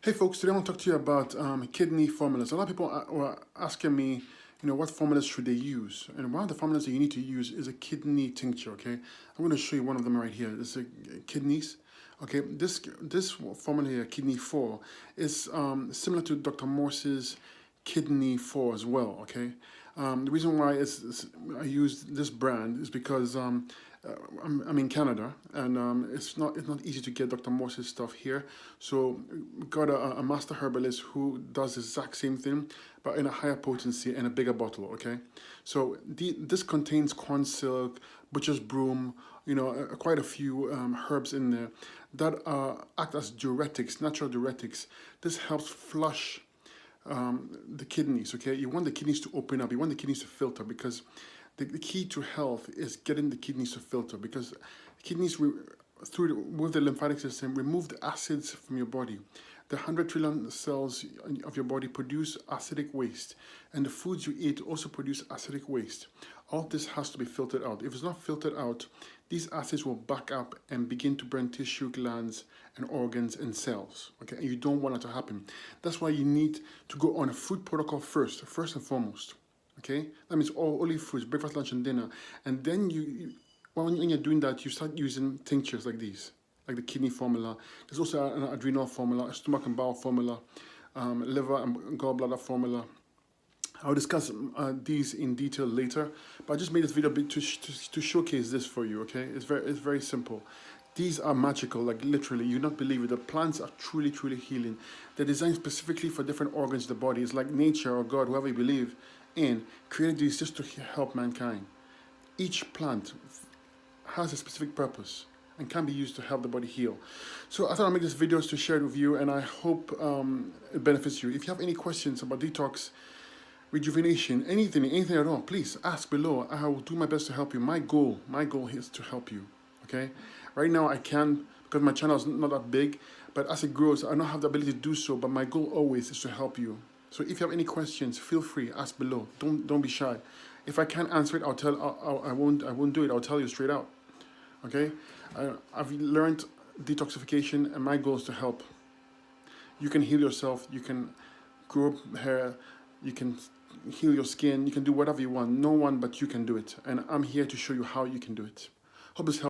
Hey folks, today I want to talk to you about kidney formulas. A lot of people are asking me, what formulas should they use? And one of the formulas that you need to use is a kidney tincture, okay? I'm going to show you one of them right here. This is kidneys, okay? This formula here, kidney 4, is similar to Dr. Morse's kidney 4 as well, okay? The reason why I use this brand is because I'm in Canada, and it's not easy to get Dr. Morse's stuff here. So we got a master herbalist who does the exact same thing, but in a higher potency and a bigger bottle. Okay, so this contains corn silk, butcher's broom, quite a few herbs in there that act as diuretics, natural diuretics. This helps flush the kidneys. Okay, you want the kidneys to open up. You want the kidneys to filter, because the key to health is getting the kidneys to filter, because kidneys, with the lymphatic system, remove the acids from your body. The 100 trillion cells of your body produce acidic waste, and the foods you eat also produce acidic waste. All this has to be filtered out. If it's not filtered out, these acids will back up and begin to burn tissue, glands, and organs and cells. Okay, and you don't want that to happen. That's why you need to go on a food protocol first and foremost. Okay, that means only foods, breakfast, lunch, and dinner. And then when you're doing that, you start using tinctures like these, like the kidney formula. There's also an adrenal formula, a stomach and bowel formula, liver and gallbladder formula. I'll discuss these in detail later, but I just made this video to showcase this for you. Okay, it's very simple. These are magical, like literally, you not believe it. The plants are truly healing. They're designed specifically for different organs of the body. It's like nature or God, whoever you believe in, created these just to help mankind. Each plant has a specific purpose and can be used to help the body heal. So I thought I'd make this video to share it with you, and I hope it benefits you. If you have any questions about detox, rejuvenation, anything at all, please ask below. I will do my best to help you. My goal is to help you. Okay, right now I can, because my channel is not that big, but as it grows, I don't have the ability to do so. But my goal always is to help you. So if you have any questions, feel free, ask below. Don't be shy. If I can't answer it, I won't do it. I'll tell you straight out. Okay, I've learned detoxification, and my goal is to help. You can heal yourself. You can grow hair. You can heal your skin. You can do whatever you want. No one but you can do it, and I'm here to show you how you can do it. Hope this helps.